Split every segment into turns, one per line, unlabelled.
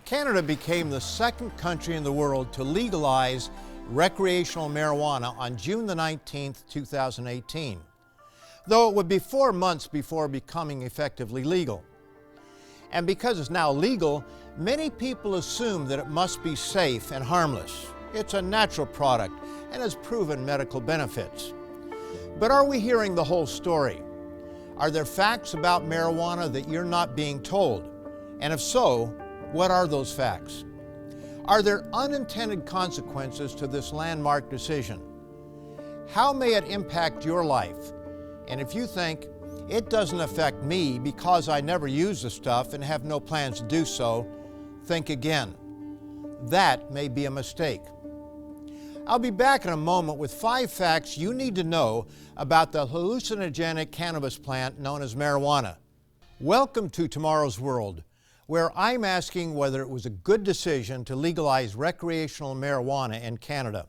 Canada became the second country in the world to legalize recreational marijuana on June the 19th, 2018, though it would be 4 months before becoming effectively legal. And because it's now legal, many people assume that it must be safe and harmless. It's a natural product and has proven medical benefits. But are we hearing the whole story? Are there facts about marijuana that you're not being told? And if so, what are those facts? Are there unintended consequences to this landmark decision? How may it impact your life? And if you think, it doesn't affect me because I never use the stuff and have no plans to do so, think again. That may be a mistake. I'll be back in a moment with 5 facts you need to know about the hallucinogenic cannabis plant known as marijuana. Welcome to Tomorrow's World, where I'm asking whether it was a good decision to legalize recreational marijuana in Canada.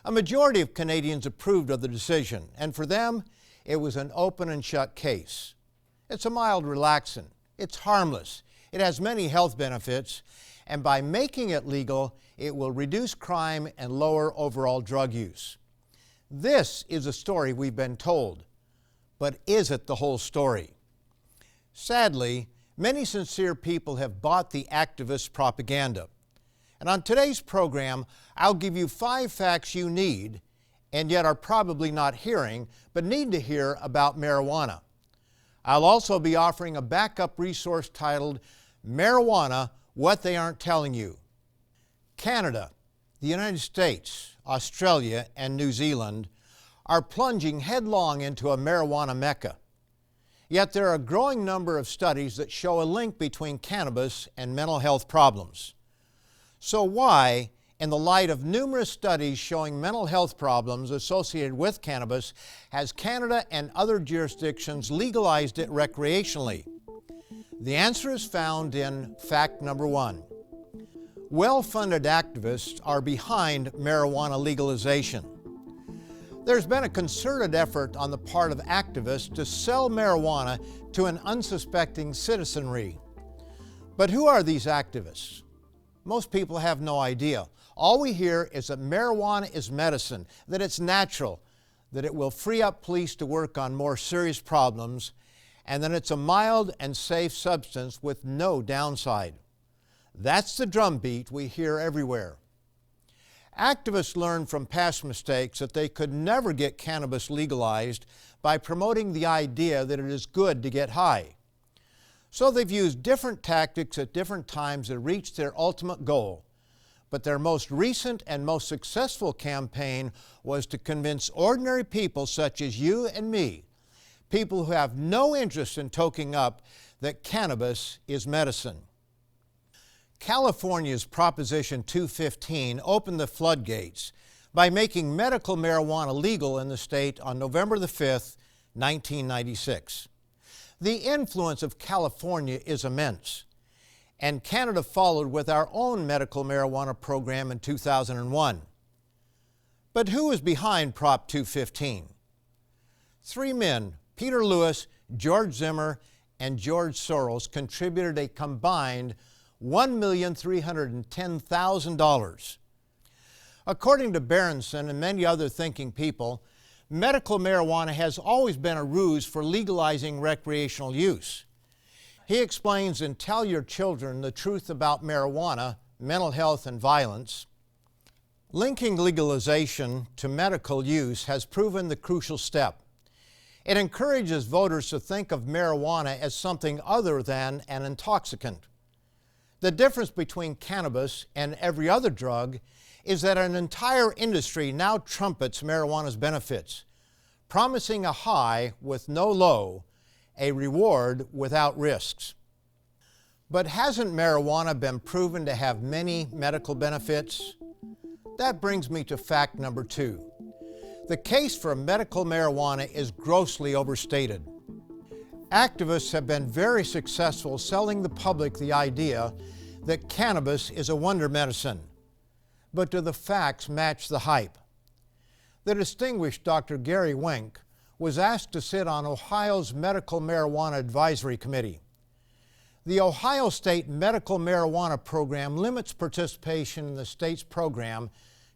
A majority of Canadians approved of the decision, and for them, it was an open and shut case. It's a mild relaxant, it's harmless, it has many health benefits, and by making it legal, it will reduce crime and lower overall drug use. This is a story we've been told, but is it the whole story? Sadly, many sincere people have bought the activist propaganda. And on today's program, I'll give you 5 facts you need, and yet are probably not hearing, but need to hear about marijuana. I'll also be offering a backup resource titled Marijuana, What They Aren't Telling You. Canada, the United States, Australia, and New Zealand are plunging headlong into a marijuana mecca. Yet there are a growing number of studies that show a link between cannabis and mental health problems. So why, in the light of numerous studies showing mental health problems associated with cannabis, has Canada and other jurisdictions legalized it recreationally? The answer is found in fact number 1. Well-funded activists are behind marijuana legalization. There's been a concerted effort on the part of activists to sell marijuana to an unsuspecting citizenry. But who are these activists? Most people have no idea. All we hear is that marijuana is medicine, that it's natural, that it will free up police to work on more serious problems, and that it's a mild and safe substance with no downside. That's the drumbeat we hear everywhere. Activists learned from past mistakes that they could never get cannabis legalized by promoting the idea that it is good to get high. So they've used different tactics at different times to reach their ultimate goal. But their most recent and most successful campaign was to convince ordinary people such as you and me, people who have no interest in toking up, that cannabis is medicine. California's Proposition 215 opened the floodgates by making medical marijuana legal in the state on November the 5th, 1996. The influence of California is immense, and Canada followed with our own medical marijuana program in 2001. But who is behind Prop 215? 3 men, Peter Lewis, George Zimmer, and George Soros, contributed a combined $1,310,000. According to Berenson and many other thinking people, medical marijuana has always been a ruse for legalizing recreational use. He explains in Tell Your Children the Truth About Marijuana, Mental Health and Violence. Linking legalization to medical use has proven the crucial step. It encourages voters to think of marijuana as something other than an intoxicant. The difference between cannabis and every other drug is that an entire industry now trumpets marijuana's benefits, promising a high with no low, a reward without risks. But hasn't marijuana been proven to have many medical benefits? That brings me to fact number 2. The case for medical marijuana is grossly overstated. Activists have been very successful selling the public the idea that cannabis is a wonder medicine. But do the facts match the hype? The distinguished Dr. Gary Wink was asked to sit on Ohio's Medical Marijuana Advisory Committee. The Ohio State Medical Marijuana Program limits participation in the state's program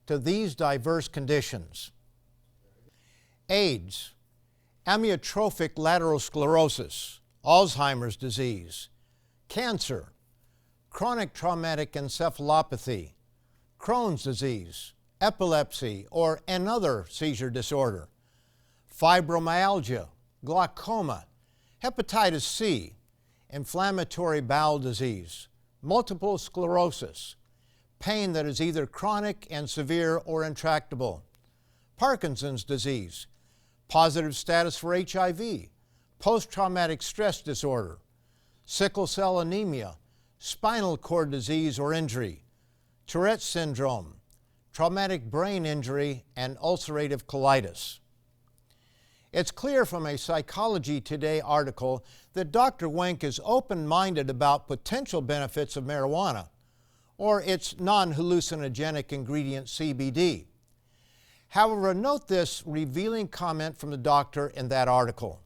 to these diverse conditions: AIDS, amyotrophic lateral sclerosis, Alzheimer's disease, cancer, chronic traumatic encephalopathy, Crohn's disease, epilepsy or another seizure disorder, fibromyalgia, glaucoma, hepatitis C, inflammatory bowel disease, multiple sclerosis, pain that is either chronic and severe or intractable, Parkinson's disease, positive status for HIV, post-traumatic stress disorder, sickle cell anemia, spinal cord disease or injury, Tourette's syndrome, traumatic brain injury, and ulcerative colitis. It's clear from a Psychology Today article that Dr. Wenk is open-minded about potential benefits of marijuana, or its non-hallucinogenic ingredient CBD. However, note this revealing comment from the doctor in that article.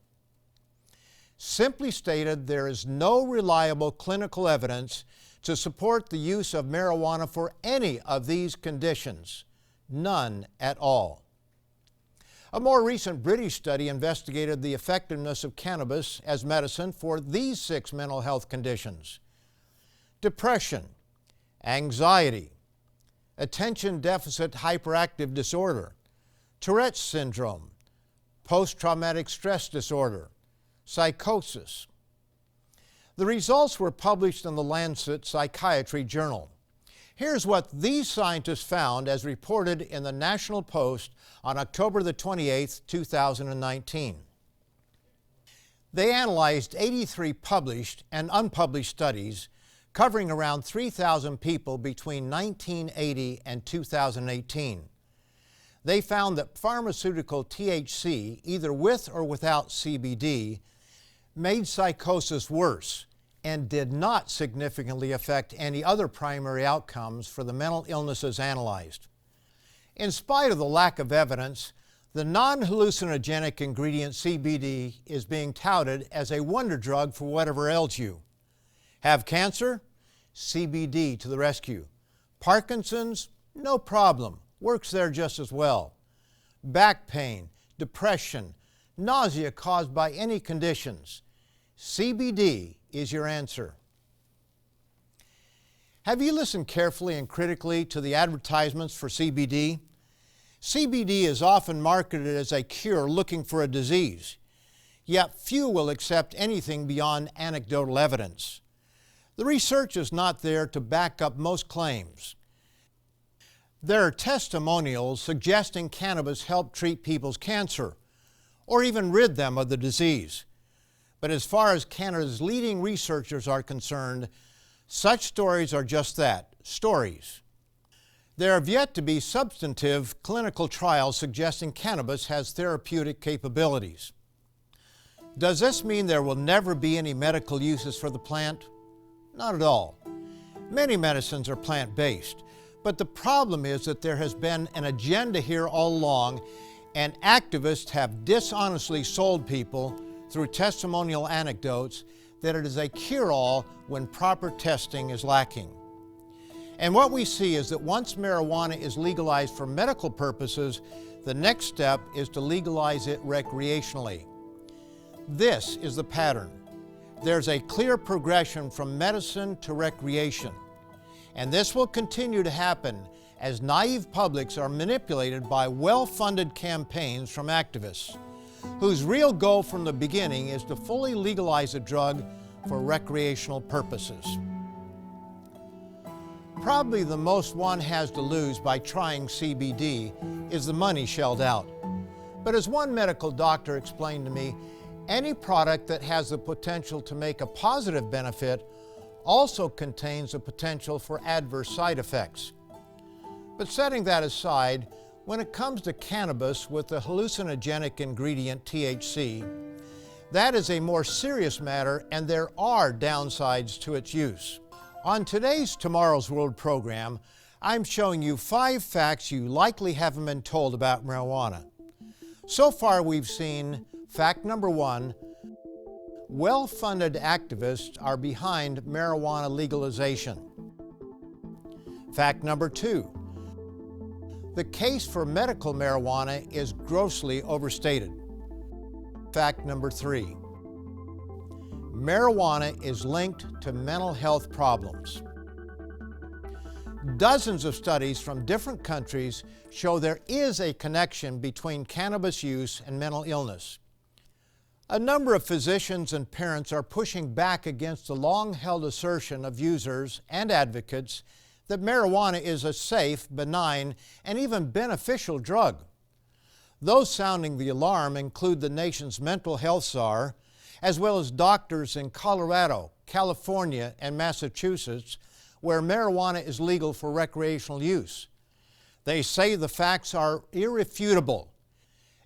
Simply stated, there is no reliable clinical evidence to support the use of marijuana for any of these conditions. None at all. A more recent British study investigated the effectiveness of cannabis as medicine for these 6 mental health conditions: depression, anxiety, attention deficit hyperactive disorder, Tourette's syndrome, post-traumatic stress disorder, psychosis. The results were published in the Lancet Psychiatry Journal. Here's what these scientists found as reported in the National Post on October the 28th, 2019. They analyzed 83 published and unpublished studies covering around 3,000 people between 1980 and 2018. They found that pharmaceutical THC, either with or without CBD, made psychosis worse and did not significantly affect any other primary outcomes for the mental illnesses analyzed. In spite of the lack of evidence, the non-hallucinogenic ingredient CBD is being touted as a wonder drug for whatever ails you. Have cancer? CBD to the rescue. Parkinson's? No problem. Works there just as well. Back pain, depression, nausea caused by any conditions. CBD is your answer. Have you listened carefully and critically to the advertisements for CBD? CBD is often marketed as a cure looking for a disease, yet few will accept anything beyond anecdotal evidence. The research is not there to back up most claims. There are testimonials suggesting cannabis helped treat people's cancer, or even rid them of the disease. But as far as Canada's leading researchers are concerned, such stories are just that, stories. There have yet to be substantive clinical trials suggesting cannabis has therapeutic capabilities. Does this mean there will never be any medical uses for the plant? Not at all. Many medicines are plant-based, but the problem is that there has been an agenda here all along, and activists have dishonestly sold people through testimonial anecdotes that it is a cure-all when proper testing is lacking. And what we see is that once marijuana is legalized for medical purposes, the next step is to legalize it recreationally. This is the pattern. There's a clear progression from medicine to recreation. And this will continue to happen as naive publics are manipulated by well-funded campaigns from activists, whose real goal from the beginning is to fully legalize a drug for recreational purposes. Probably the most one has to lose by trying CBD is the money shelled out. But as one medical doctor explained to me, any product that has the potential to make a positive benefit also contains the potential for adverse side effects. But setting that aside, when it comes to cannabis with the hallucinogenic ingredient THC, that is a more serious matter and there are downsides to its use. On today's Tomorrow's World program, I'm showing you 5 facts you likely haven't been told about marijuana. So far we've seen fact number 1, well-funded activists are behind marijuana legalization. Fact number 2. The case for medical marijuana is grossly overstated. Fact number 3. Marijuana is linked to mental health problems. Dozens of studies from different countries show there is a connection between cannabis use and mental illness. A number of physicians and parents are pushing back against the long-held assertion of users and advocates that marijuana is a safe, benign, and even beneficial drug. Those sounding the alarm include the nation's mental health czar, as well as doctors in Colorado, California, and Massachusetts, where marijuana is legal for recreational use. They say the facts are irrefutable.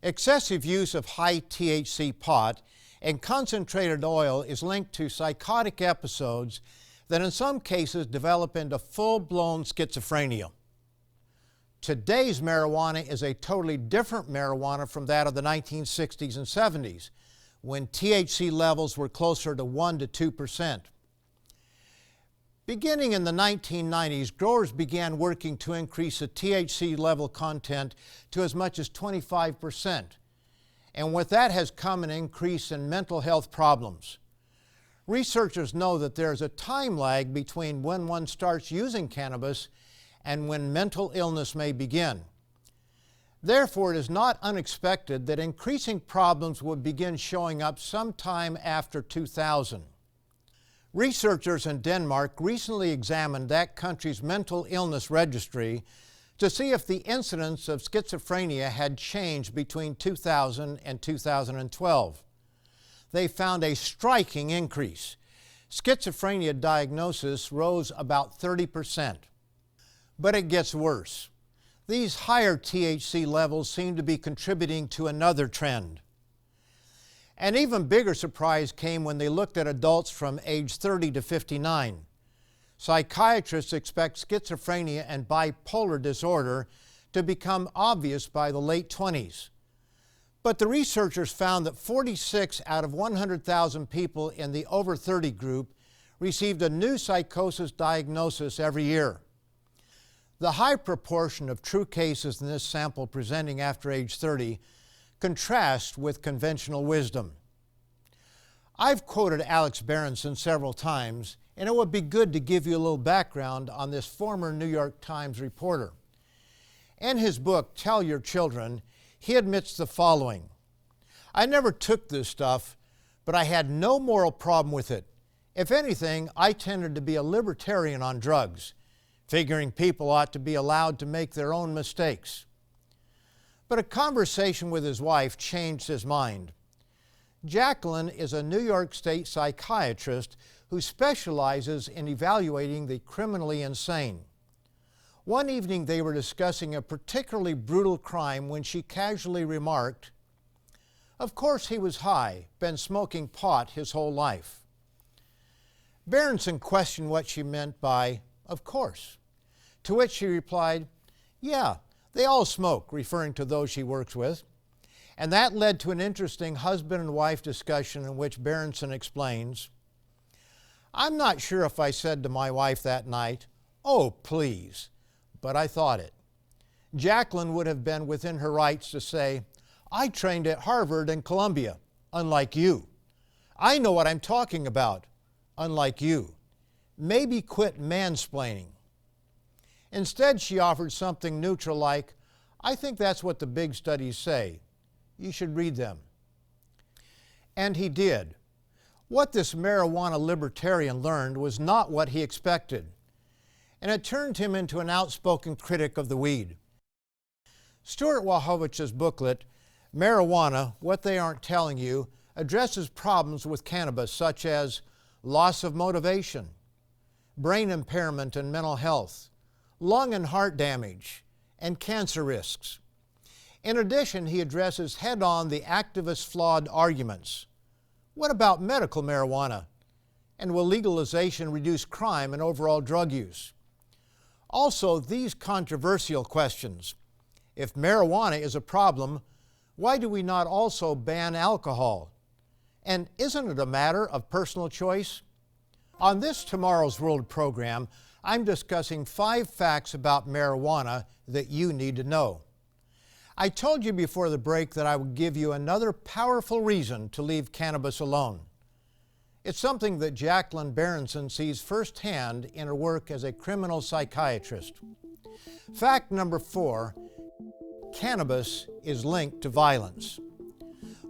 Excessive use of high THC pot and concentrated oil is linked to psychotic episodes that in some cases develop into full-blown schizophrenia. Today's marijuana is a totally different marijuana from that of the 1960s and 70s, when THC levels were closer to 1 to 2%. Beginning in the 1990s, growers began working to increase the THC level content to as much as 25%. And with that has come an increase in mental health problems. Researchers know that there is a time lag between when one starts using cannabis and when mental illness may begin. Therefore, it is not unexpected that increasing problems would begin showing up sometime after 2000. Researchers in Denmark recently examined that country's mental illness registry to see if the incidence of schizophrenia had changed between 2000 and 2012. They found a striking increase. Schizophrenia diagnosis rose about 30%. But it gets worse. These higher THC levels seem to be contributing to another trend. An even bigger surprise came when they looked at adults from age 30 to 59. Psychiatrists expect schizophrenia and bipolar disorder to become obvious by the late 20s. But the researchers found that 46 out of 100,000 people in the over 30 group received a new psychosis diagnosis every year. The high proportion of true cases in this sample presenting after age 30 contrast with conventional wisdom. I've quoted Alex Berenson several times, and it would be good to give you a little background on this former New York Times reporter. In his book, Tell Your Children, he admits the following: "I never took this stuff, but I had no moral problem with it. If anything, I tended to be a libertarian on drugs, figuring people ought to be allowed to make their own mistakes." But a conversation with his wife changed his mind. Jacqueline is a New York State psychiatrist who specializes in evaluating the criminally insane. One evening they were discussing a particularly brutal crime when she casually remarked, "Of course he was high, been smoking pot his whole life." Berenson questioned what she meant by, "of course," to which she replied, "Yeah, they all smoke," referring to those she works with. And that led to an interesting husband and wife discussion in which Berenson explains, "I'm not sure if I said to my wife that night, 'Oh, please,' but I thought it." Jacqueline would have been within her rights to say, "I trained at Harvard and Columbia, unlike you. I know what I'm talking about, unlike you. Maybe quit mansplaining." Instead, she offered something neutral like, "I think that's what the big studies say. You should read them." And he did. What this marijuana libertarian learned was not what he expected, and it turned him into an outspoken critic of the weed. Stuart Wachowic's booklet, Marijuana, What They Aren't Telling You, addresses problems with cannabis such as loss of motivation, brain impairment and mental health, lung and heart damage, and cancer risks. In addition, he addresses head-on the activists' flawed arguments. What about medical marijuana? And will legalization reduce crime and overall drug use? Also, these controversial questions. If marijuana is a problem, why do we not also ban alcohol? And isn't it a matter of personal choice? On this Tomorrow's World program, I'm discussing 5 facts about marijuana that you need to know. I told you before the break that I would give you another powerful reason to leave cannabis alone. It's something that Jacqueline Berenson sees firsthand in her work as a criminal psychiatrist. Fact number 4, cannabis is linked to violence.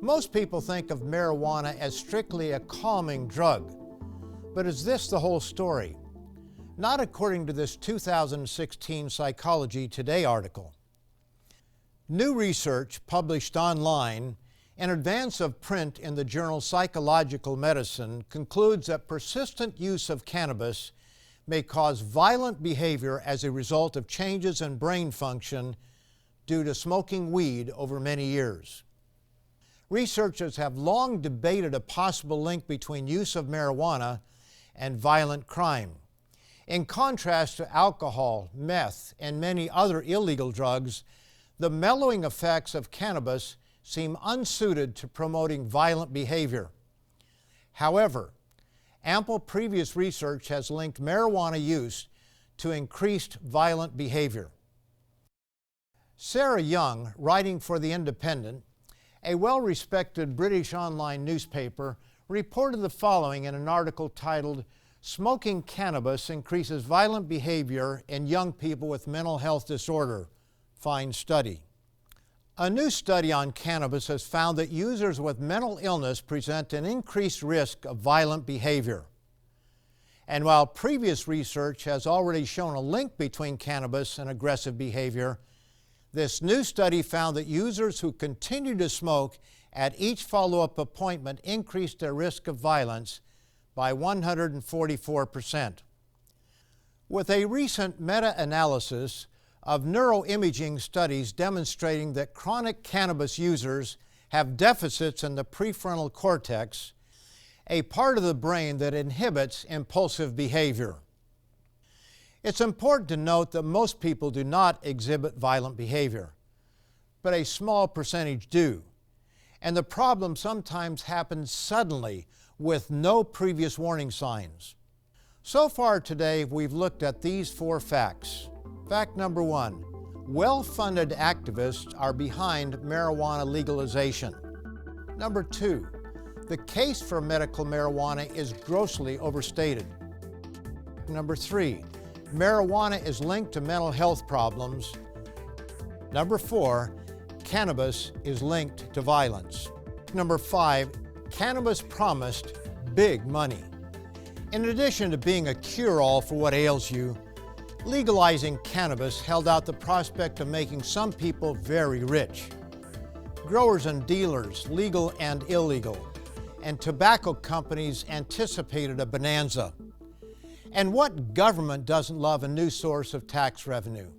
Most people think of marijuana as strictly a calming drug, but is this the whole story? Not according to this 2016 Psychology Today article. New research published online in advance of print in the journal Psychological Medicine concludes that persistent use of cannabis may cause violent behavior as a result of changes in brain function due to smoking weed over many years. Researchers have long debated a possible link between use of marijuana and violent crime. In contrast to alcohol, meth, and many other illegal drugs, the mellowing effects of cannabis seem unsuited to promoting violent behavior. However, ample previous research has linked marijuana use to increased violent behavior. Sarah Young, writing for The Independent, a well-respected British online newspaper, reported the following in an article titled, "Smoking Cannabis Increases Violent Behavior in Young People with Mental Health Disorder. Find study." A new study on cannabis has found that users with mental illness present an increased risk of violent behavior. And while previous research has already shown a link between cannabis and aggressive behavior, this new study found that users who continued to smoke at each follow-up appointment increased their risk of violence by 144%. With a recent meta-analysis of neuroimaging studies demonstrating that chronic cannabis users have deficits in the prefrontal cortex, a part of the brain that inhibits impulsive behavior. It's important to note that most people do not exhibit violent behavior, but a small percentage do. And the problem sometimes happens suddenly with no previous warning signs. So far today, we've looked at these 4 facts. Fact number 1, well-funded activists are behind marijuana legalization. Number 2, the case for medical marijuana is grossly overstated. Number 3, marijuana is linked to mental health problems. Number 4, cannabis is linked to violence. Number 5, cannabis promised big money. In addition to being a cure-all for what ails you, legalizing cannabis held out the prospect of making some people very rich. Growers and dealers, legal and illegal, and tobacco companies anticipated a bonanza. And what government doesn't love a new source of tax revenue?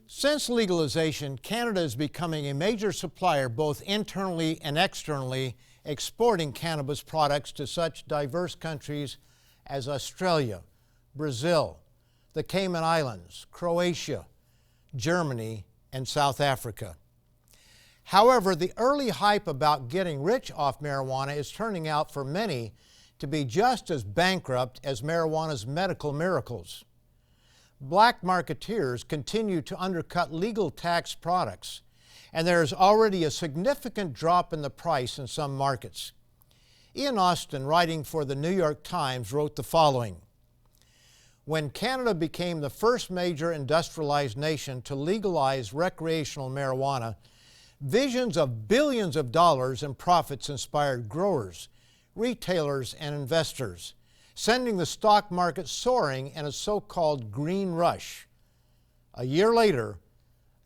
Since legalization, Canada is becoming a major supplier both internally and externally, exporting cannabis products to such diverse countries as Australia, Brazil, the Cayman Islands, Croatia, Germany, and South Africa. However, the early hype about getting rich off marijuana is turning out for many to be just as bankrupt as marijuana's medical miracles. Black marketeers continue to undercut legal tax products, and there is already a significant drop in the price in some markets. Ian Austin, writing for the New York Times, wrote the following: when Canada became the first major industrialized nation to legalize recreational marijuana, visions of billions of dollars in profits inspired growers, retailers, and investors, sending the stock market soaring in a so-called green rush. A year later,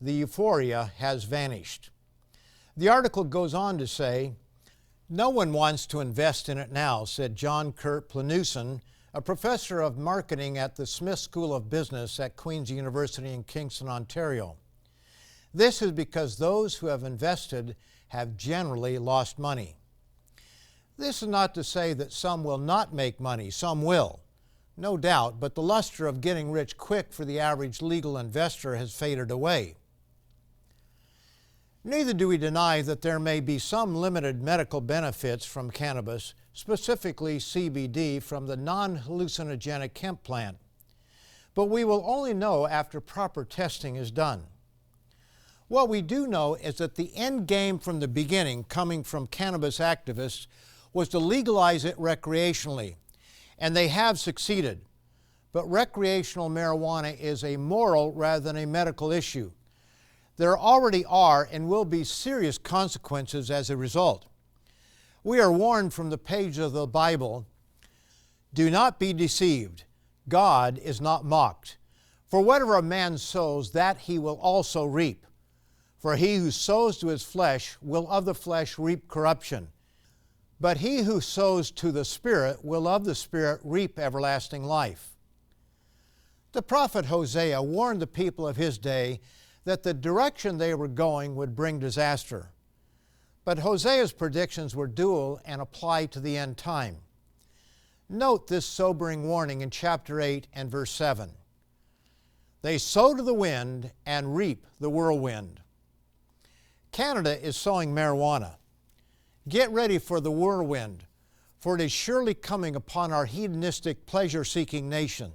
the euphoria has vanished. The article goes on to say, "No one wants to invest in it now," said John Kurt Planusen, a professor of marketing at the Smith School of Business at Queen's University in Kingston, Ontario. This is because those who have invested have generally lost money. This is not to say that some will not make money, some will, no doubt, but the luster of getting rich quick for the average legal investor has faded away. Neither do we deny that there may be some limited medical benefits from cannabis, specifically CBD from the non-hallucinogenic hemp plant. But we will only know after proper testing is done. What we do know is that the end game from the beginning, coming from cannabis activists, was to legalize it recreationally, and they have succeeded. But recreational marijuana is a moral rather than a medical issue. There already are and will be serious consequences as a result. We are warned from the page of the Bible, "Do not be deceived. God is not mocked. For whatever a man sows, that he will also reap. For he who sows to his flesh will of the flesh reap corruption. But he who sows to the Spirit will of the Spirit reap everlasting life." The prophet Hosea warned the people of his day that the direction they were going would bring disaster. But Hosea's predictions were dual and apply to the end time. Note this sobering warning in chapter 8 and verse 7. "They sow to the wind and reap the whirlwind." Canada is sowing marijuana. Get ready for the whirlwind, for it is surely coming upon our hedonistic, pleasure-seeking nation.